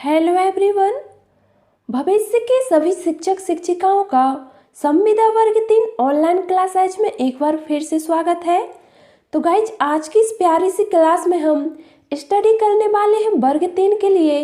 Hello everyone. भविष्य के सभी शिक्षक शिक्षिकाओं का संविदा वर्ग 3 ऑनलाइन क्लास आज में एक बार फिर से स्वागत है। तो गाइज आज की इस प्यारी सी क्लास में हम स्टडी करने वाले हैं वर्ग 3 के लिए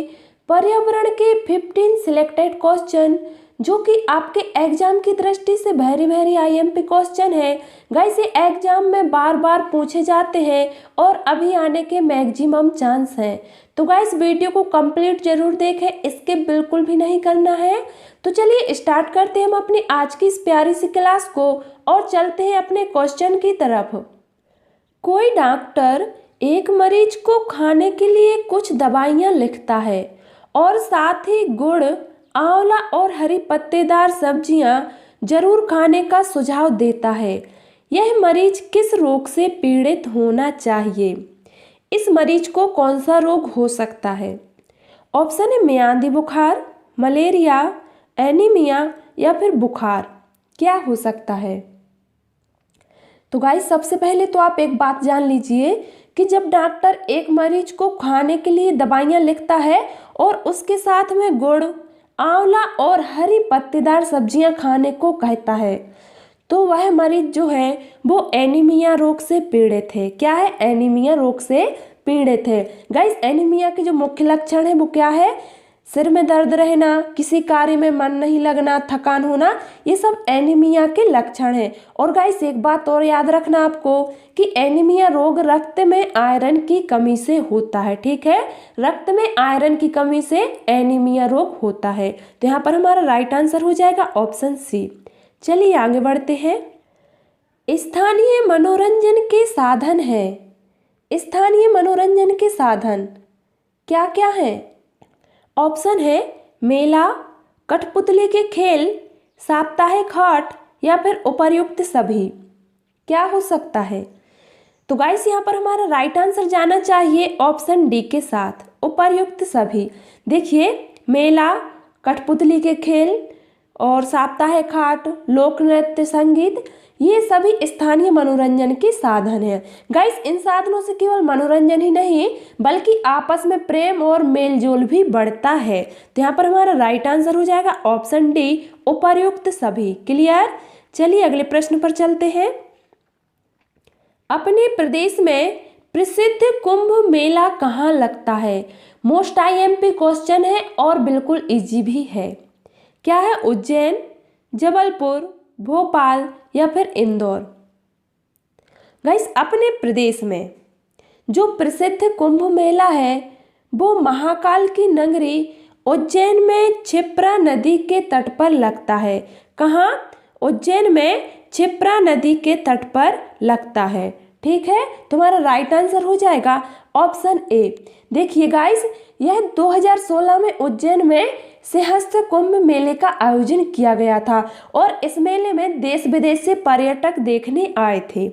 पर्यावरण के 15 सिलेक्टेड क्वेश्चन, जो कि आपके एग्जाम की दृष्टि से वेरी आईएमपी क्वेश्चन है। गाइस ये एग्जाम में बार बार पूछे जाते हैं और अभी आने के मैक्सिमम चांस हैं। तो गाइस वीडियो को कंप्लीट जरूर देखें, इसके बिल्कुल भी नहीं करना है। तो चलिए स्टार्ट करते हैं हम अपनी आज की इस प्यारी सी क्लास को और चलते हैं अपने क्वेश्चन की तरफ। कोई डॉक्टर एक मरीज को खाने के लिए कुछ दवाइयाँ लिखता है और साथ ही गुड़, आंवला और हरी पत्तेदार सब्जियां जरूर खाने का सुझाव देता है। यह मरीज किस रोग से पीड़ित होना चाहिए? इस मरीज को कौन सा रोग हो सकता है? ऑप्शन है मियादी बुखार, मलेरिया, एनीमिया या फिर बुखार। क्या हो सकता है? तो गाइस सबसे पहले तो आप एक बात जान लीजिए कि जब डॉक्टर एक मरीज को खाने के लिए दवाइयाँ लिखता है और उसके साथ में गुड़, आंवला और हरी पत्तेदार सब्जियां खाने को कहता है, तो वह मरीज जो है वो एनीमिया रोग से पीड़ित है। क्या है? एनीमिया रोग से पीड़ित है। गाइस एनीमिया के जो मुख्य लक्षण है वो क्या है? सिर में दर्द रहना, किसी कार्य में मन नहीं लगना, थकान होना, ये सब एनीमिया के लक्षण हैं। और गाइस एक बात और याद रखना आपको कि एनीमिया रोग रक्त में आयरन की कमी से होता है। ठीक है, रक्त में आयरन की कमी से एनीमिया रोग होता है। तो यहाँ पर हमारा राइट आंसर हो जाएगा ऑप्शन सी। चलिए आगे बढ़ते हैं। स्थानीय मनोरंजन के साधन है। स्थानीय मनोरंजन के साधन क्या क्या है? ऑप्शन है मेला, कठपुतली के खेल, साप्ताहिक हाट या फिर उपर्युक्त सभी। क्या हो सकता है? तो गाइस यहाँ पर हमारा राइट आंसर जाना चाहिए ऑप्शन डी के साथ, उपर्युक्त सभी। देखिए मेला, कठपुतली के खेल और साप्ताहिक हाट, लोक नृत्य, संगीत, ये सभी स्थानीय मनोरंजन के साधन हैं। गाइस इन साधनों से केवल मनोरंजन ही नहीं बल्कि आपस में प्रेम और मेलजोल भी बढ़ता है। तो यहाँ पर हमारा राइट आंसर हो जाएगा ऑप्शन डी, उपर्युक्त सभी। क्लियर? चलिए अगले प्रश्न पर चलते हैं। अपने प्रदेश में प्रसिद्ध कुंभ मेला कहाँ लगता है? मोस्ट आईएमपी क्वेश्चन है और बिल्कुल इजी भी है। क्या है? उज्जैन, जबलपुर, भोपाल या फिर इंदौर। गाइस अपने प्रदेश में जो प्रसिद्ध कुंभ मेला है वो महाकाल की नगरी उज्जैन में क्षिप्रा नदी के तट पर लगता है। कहाँ? उज्जैन में क्षिप्रा नदी के तट पर लगता है। ठीक है, तुम्हारा राइट आंसर हो जाएगा ऑप्शन ए। देखिए गाइस यह 2016 में उज्जैन में सहस्त्र कुंभ मेले का आयोजन किया गया था और इस मेले में देश विदेश से पर्यटक देखने आए थे।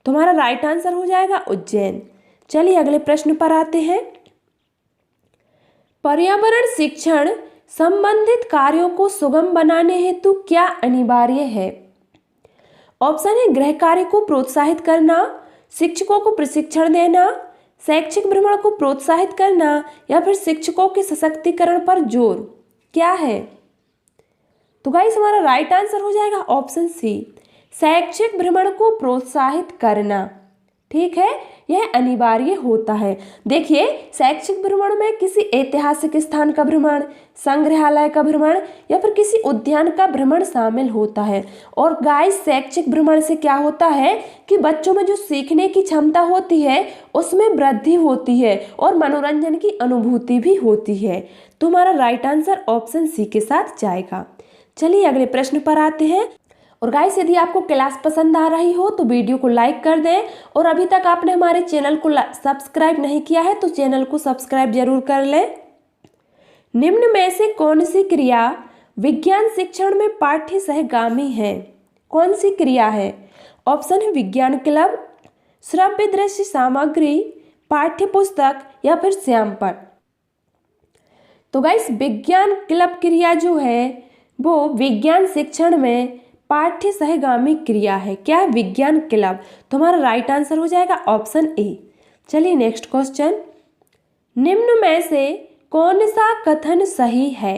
तुम्हारा राइट आंसर हो जाएगा उज्जैन। चलिए अगले प्रश्न पर आते हैं। पर्यावरण शिक्षण संबंधित कार्यों को सुगम बनाने हेतु क्या अनिवार्य है? ऑप्शन है गृह कार्य को प्रोत्साहित करना, शिक्षकों को प्रशिक्षण देना, शैक्षिक भ्रमण को प्रोत्साहित करना या फिर शिक्षकों के सशक्तिकरण पर जोर। क्या है? तो गाइस हमारा राइट आंसर हो जाएगा ऑप्शन सी, शैक्षिक भ्रमण को प्रोत्साहित करना। ठीक है, यह अनिवार्य होता है। देखिए शैक्षिक भ्रमण में किसी ऐतिहासिक स्थान का भ्रमण, संग्रहालय का भ्रमण या फिर किसी उद्यान का भ्रमण शामिल होता है। और गाइस शैक्षिक भ्रमण से क्या होता है कि बच्चों में जो सीखने की क्षमता होती है उसमें वृद्धि होती है और मनोरंजन की अनुभूति भी होती है। तो हमारा राइट आंसर ऑप्शन सी के साथ जाएगा। चलिए अगले प्रश्न पर आते हैं। और गाइस यदि आपको क्लास पसंद आ रही हो तो वीडियो को लाइक कर दें और अभी तक आपने हमारे चैनल को सब्सक्राइब नहीं किया है तो चैनल को सब्सक्राइब जरूर कर लें। निम्न में से कौन सी क्रिया विज्ञान शिक्षण में पाठ्य सहगामी है? कौन सी क्रिया है? ऑप्शन है विज्ञान क्लब, श्रव्य दृश्य सामग्री, पाठ्य पुस्तक या फिर श्यामपट्ट। तो गाइस विज्ञान क्लब क्रिया जो है वो विज्ञान शिक्षण में पाठ्य सहगामी क्रिया है। क्या है? विज्ञान क्लब। तुम्हारा राइट आंसर हो जाएगा ऑप्शन ए। चलिए नेक्स्ट क्वेश्चन। निम्न में से कौन सा कथन सही है?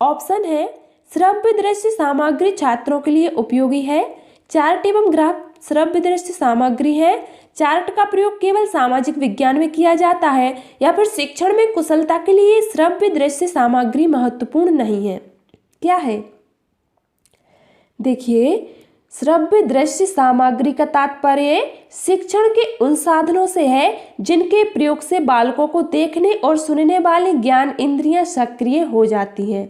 ऑप्शन है श्रव्य दृश्य सामग्री छात्रों के लिए उपयोगी है, चार्ट एवं ग्राफ श्रव्य दृश्य सामग्री है, चार्ट का प्रयोग केवल सामाजिक विज्ञान में किया जाता है, या फिर शिक्षण में कुशलता के लिए श्रव्य दृश्य सामग्री महत्वपूर्ण नहीं है। क्या है? देखिए, श्रव्य दृश्य सामग्री का तात्पर्य शिक्षण के उन साधनों से है जिनके प्रयोग से बालकों को देखने और सुनने वाली ज्ञान इंद्रियां सक्रिय हो जाती हैं।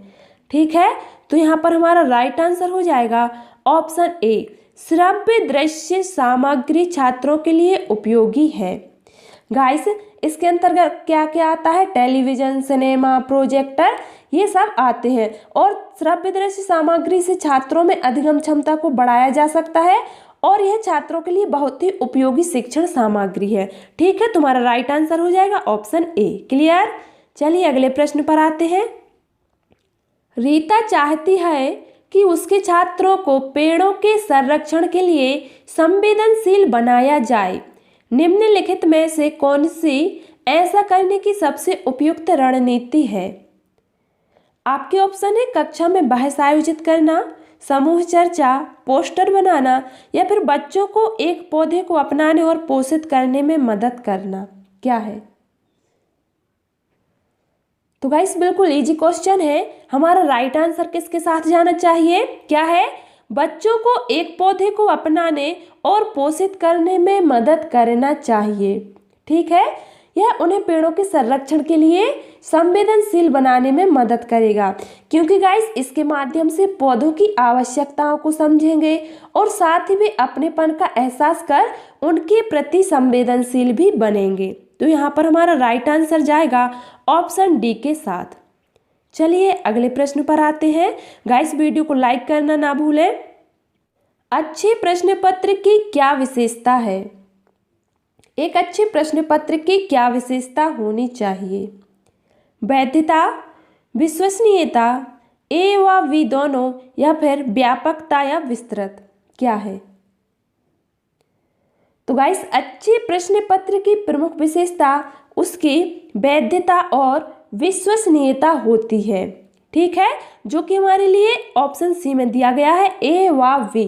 ठीक है, तो यहाँ पर हमारा राइट आंसर हो जाएगा ऑप्शन ए, श्रव्य दृश्य सामग्री छात्रों के लिए उपयोगी है। गाइस, इसके अंतर्गत क्या क्या आता है? टेलीविजन, सिनेमा, प्रोजेक्टर, ये सब आते हैं। और श्रव्य दृश्य सामग्री से छात्रों में अधिगम क्षमता को बढ़ाया जा सकता है और यह छात्रों के लिए बहुत ही उपयोगी शिक्षण सामग्री है। ठीक है, तुम्हारा राइट आंसर हो जाएगा ऑप्शन ए। क्लियर? चलिए अगले प्रश्न पर आते हैं। रीता चाहती है कि उसके छात्रों को पेड़ों के संरक्षण के लिए संवेदनशील बनाया जाए। निम्नलिखित में से कौन सी ऐसा करने की सबसे उपयुक्त रणनीति है? आपके ऑप्शन है कक्षा में बहस आयोजित करना, समूह चर्चा, पोस्टर बनाना, या फिर बच्चों को एक पौधे को अपनाने और पोषित करने में मदद करना। क्या है? तो गाइस, बिल्कुल इजी क्वेश्चन है। हमारा राइट आंसर किसके साथ जाना चाहिए? क्या है? बच्चों को एक पौधे को अपनाने और पोषित करने में मदद करना चाहिए। ठीक है, यह उन्हें पेड़ों के संरक्षण के लिए संवेदनशील बनाने में मदद करेगा, क्योंकि गाइस इसके माध्यम से पौधों की आवश्यकताओं को समझेंगे और साथ ही वे अपनेपन का एहसास कर उनके प्रति संवेदनशील भी बनेंगे। तो यहाँ पर हमारा राइट आंसर जाएगा ऑप्शन डी के साथ। चलिए अगले प्रश्न पर आते हैं। गाइस, वीडियो को लाइक करना ना भूलें। अच्छे प्रश्न पत्र की क्या विशेषता है? एक अच्छे प्रश्न पत्र की क्या विशेषता होनी चाहिए? वैधता, विश्वसनीयता, ए व वी दोनों, या फिर व्यापकता या विस्तृत? क्या है? तो गाइस, अच्छे प्रश्न पत्र की प्रमुख विशेषता उसकी वैधता और विश्वसनीयता होती है। ठीक है, जो कि हमारे लिए ऑप्शन सी में दिया गया है, ए व वी।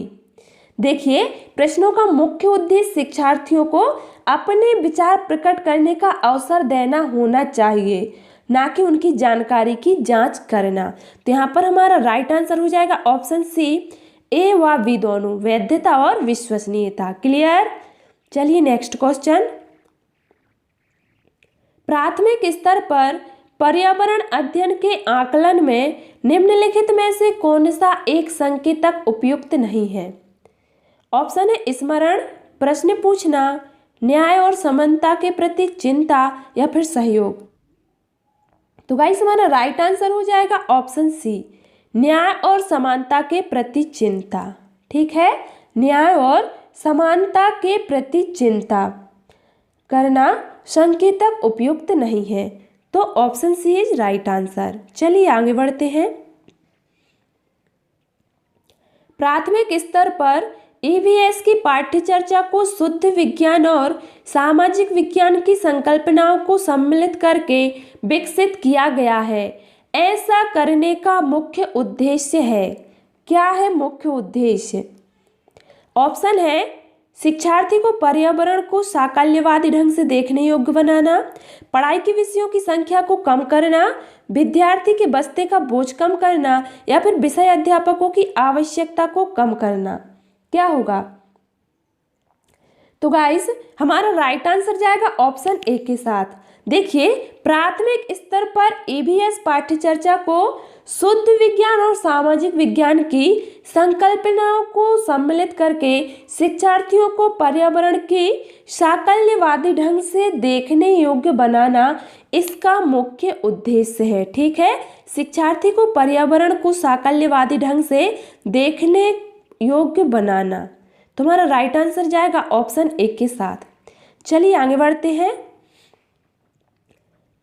देखिए, प्रश्नों का मुख्य उद्देश्य शिक्षार्थियों को अपने विचार प्रकट करने का अवसर देना होना चाहिए, ना कि उनकी जानकारी की जांच करना। तो यहाँ पर हमारा राइट आंसर हो जाएगा ऑप्शन सी, ए व वी दोनों, वैधता और विश्वसनीयता। क्लियर? चलिए नेक्स्ट क्वेश्चन। प्राथमिक स्तर पर पर्यावरण अध्ययन के आकलन में निम्नलिखित में से कौन सा एक संकेतक उपयुक्त नहीं है? ऑप्शन है स्मरण, प्रश्न पूछना, न्याय और समानता के प्रति चिंता, या फिर सहयोग। तो गाइस, हमारा राइट आंसर हो जाएगा ऑप्शन सी, न्याय और समानता के प्रति चिंता। ठीक है, न्याय और समानता के प्रति चिंता करना संकेतक उपयुक्त नहीं है। तो option C is right answer. चलिए आगे बढ़ते हैं। प्राथमिक स्तर पर ईवीएस की पाठ्य चर्चा को शुद्ध विज्ञान और सामाजिक विज्ञान की संकल्पनाओं को सम्मिलित करके विकसित किया गया है। ऐसा करने का मुख्य उद्देश्य है। क्या है मुख्य उद्देश्य? ऑप्शन है शिक्षार्थी को पर्यावरण को साकल्यवादी ढंग से देखने योग्य बनाना, पढ़ाई के विषयों की संख्या को कम करना, विद्यार्थी के बस्ते का बोझ कम करना, या फिर विषय अध्यापकों की आवश्यकता को कम करना। क्या होगा? तो गाइस, हमारा राइट आंसर जाएगा ऑप्शन ए के साथ। देखिए, प्राथमिक स्तर पर ईवीएस पाठ्य चर्चा को शुद्ध विज्ञान और सामाजिक विज्ञान की संकल्पनाओं को सम्मिलित करके शिक्षार्थियों को पर्यावरण की साकल्यवादी ढंग से देखने योग्य बनाना इसका मुख्य उद्देश्य है। ठीक है, शिक्षार्थी को पर्यावरण को साकल्यवादी ढंग से देखने योग्य बनाना। तुम्हारा राइट आंसर जाएगा ऑप्शन ए के साथ। चलिए आगे बढ़ते हैं।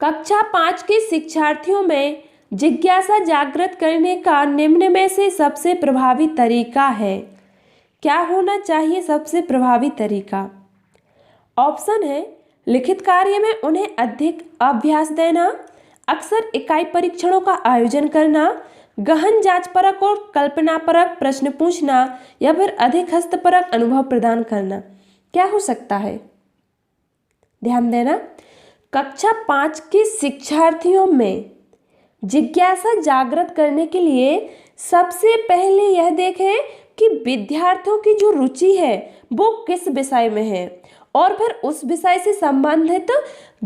कक्षा 5 के शिक्षार्थियों में जिज्ञासा जागृत करने का निम्न में से सबसे प्रभावी तरीका है। क्या होना चाहिए सबसे प्रभावी तरीका? ऑप्शन है लिखित कार्य में उन्हें अधिक अभ्यास देना, अक्सर इकाई परीक्षणों का आयोजन करना, गहन जांचपरक और कल्पनापरक प्रश्न पूछना या फिर अधिक हस्तपरक अनुभव प्रदान करना। क्या हो सकता है? ध्यान देना, कक्षा 5 के शिक्षार्थियों में जिज्ञासा जागृत करने के लिए सबसे पहले यह देखें कि विद्यार्थियों की जो रुचि है वो किस विषय में है और फिर उस विषय से संबंधित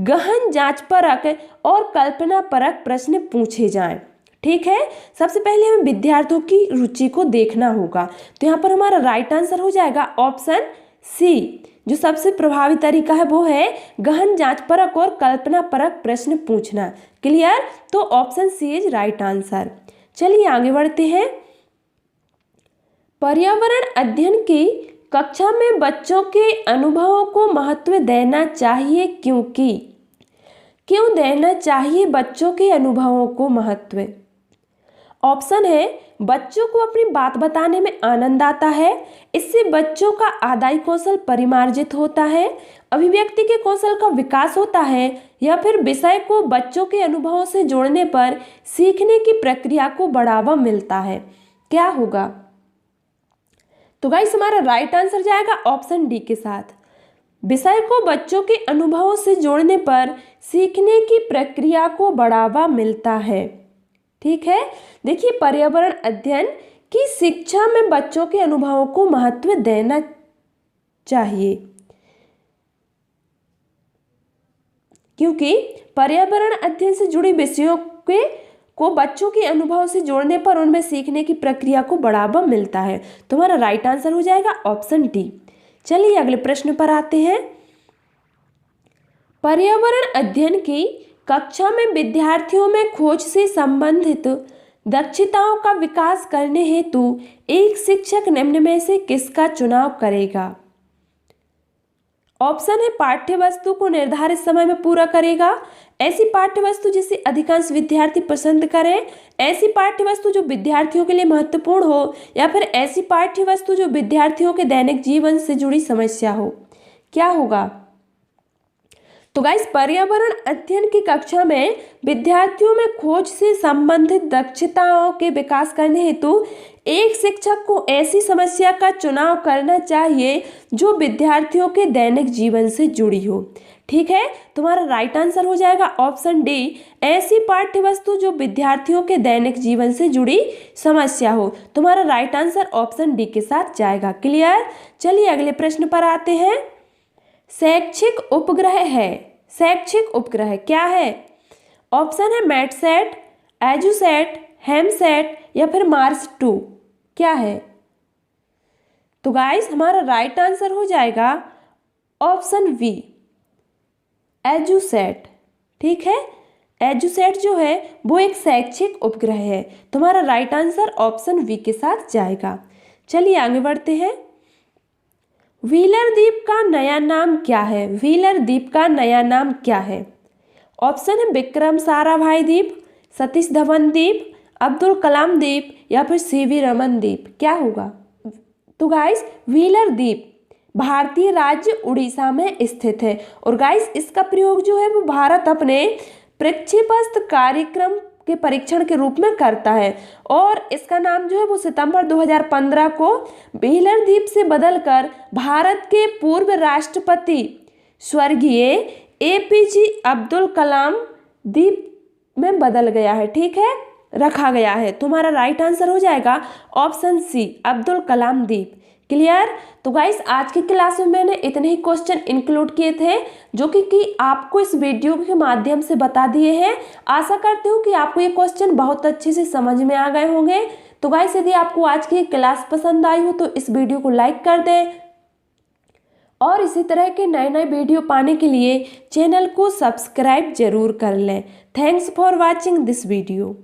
गहन जांचपरक और कल्पनापरक प्रश्न पूछे जाएं। ठीक है, सबसे पहले हमें विद्यार्थियों की रुचि को देखना होगा। तो यहाँ पर हमारा राइट आंसर हो जाएगा ऑप्शन सी। जो सबसे प्रभावी तरीका है वो है गहन जांचपरक और कल्पनापरक प्रश्न पूछना। क्लियर? तो option C is right answer. चलिए आगे बढ़ते हैं। पर्यावरण अध्ययन की कक्षा में बच्चों के अनुभवों को महत्व देना चाहिए, क्योंकि क्यों देना चाहिए बच्चों के अनुभवों को महत्व? ऑप्शन है, बच्चों को अपनी बात बताने में आनंद आता है, इससे बच्चों का आदाई कौशल परिमार्जित होता है, अभिव्यक्ति के कौशल का विकास होता है, या फिर विषय को बच्चों के अनुभवों से जोड़ने पर सीखने की प्रक्रिया को बढ़ावा मिलता है। क्या होगा? तो गाइस हमारा राइट आंसर जाएगा ऑप्शन डी के साथ। विषय को बच्चों के अनुभवों से जोड़ने पर सीखने की प्रक्रिया को बढ़ावा मिलता है। ठीक है, देखिए पर्यावरण अध्ययन की शिक्षा में बच्चों के अनुभवों को महत्व देना चाहिए, क्योंकि पर्यावरण अध्ययन से जुड़ी विषयों को बच्चों के अनुभव से जोड़ने पर उनमें सीखने की प्रक्रिया को बढ़ावा मिलता है। तो हमारा राइट आंसर हो जाएगा ऑप्शन डी। चलिए अगले प्रश्न पर आते हैं। पर्यावरण अध्ययन की कक्षा में विद्यार्थियों में खोज से संबंधित दक्षताओं का विकास करने हेतु एक शिक्षक निम्न में से किसका चुनाव करेगा? ऑप्शन है, पाठ्य वस्तु को निर्धारित समय में पूरा करेगा, ऐसी पाठ्य वस्तु जिसे अधिकांश विद्यार्थी पसंद करें, ऐसी पाठ्य वस्तु जो विद्यार्थियों के लिए महत्वपूर्ण हो, या फिर ऐसी पाठ्य वस्तु जो विद्यार्थियों के दैनिक जीवन से जुड़ी समस्या हो। क्या होगा? तो गाइस पर्यावरण अध्ययन की कक्षा में विद्यार्थियों में खोज से संबंधित दक्षताओं के विकास करने हेतु एक शिक्षक को ऐसी समस्या का चुनाव करना चाहिए जो विद्यार्थियों के दैनिक जीवन से जुड़ी हो। ठीक है, तुम्हारा राइट आंसर हो जाएगा ऑप्शन डी, ऐसी पाठ्य वस्तु जो विद्यार्थियों के दैनिक जीवन से जुड़ी समस्या हो। तुम्हारा राइट आंसर ऑप्शन डी के साथ जाएगा। क्लियर? चलिए अगले प्रश्न पर आते हैं। शैक्षिक उपग्रह है, शैक्षिक उपग्रह क्या है? ऑप्शन है मैटसेट, एजुसेट, हेमसेट या फिर मार्स 2। क्या है? तो गाइस हमारा राइट आंसर हो जाएगा ऑप्शन वी, एजुसेट। ठीक है, एजुसेट जो है वो एक शैक्षिक उपग्रह है। तुम्हारा राइट आंसर ऑप्शन वी के साथ जाएगा। चलिए आगे बढ़ते हैं। व्हीलर द्वीप का नया नाम क्या है? व्हीलर द्वीप का नया नाम क्या है? ऑप्शन है विक्रम साराभाई द्वीप, सतीश धवन द्वीप, अब्दुल कलाम द्वीप या फिर सीवी रमन द्वीप। क्या होगा? तो गाइस व्हीलर द्वीप भारतीय राज्य उड़ीसा में स्थित है और गाइस इसका प्रयोग जो है वो भारत अपने प्रक्षेपण कार्यक्रम के परीक्षण के रूप में करता है और इसका नाम जो है वो सितंबर 2015 को व्हीलर द्वीप से बदलकर भारत के पूर्व राष्ट्रपति स्वर्गीय एपीजे अब्दुल कलाम द्वीप में बदल गया है। ठीक है, रखा गया है। तुम्हारा राइट आंसर हो जाएगा ऑप्शन सी, अब्दुल कलाम द्वीप। क्लियर? तो गाइस आज की क्लास में मैंने इतने ही क्वेश्चन इंक्लूड किए थे जो कि आपको इस वीडियो के माध्यम से बता दिए हैं। आशा करती हूँ कि आपको ये क्वेश्चन बहुत अच्छे से समझ में आ गए होंगे। तो गाइस यदि आपको आज की क्लास पसंद आई हो तो इस वीडियो को लाइक कर दें और इसी तरह के नए नए वीडियो पाने के लिए चैनल को सब्सक्राइब जरूर कर लें। Thanks for watching this video.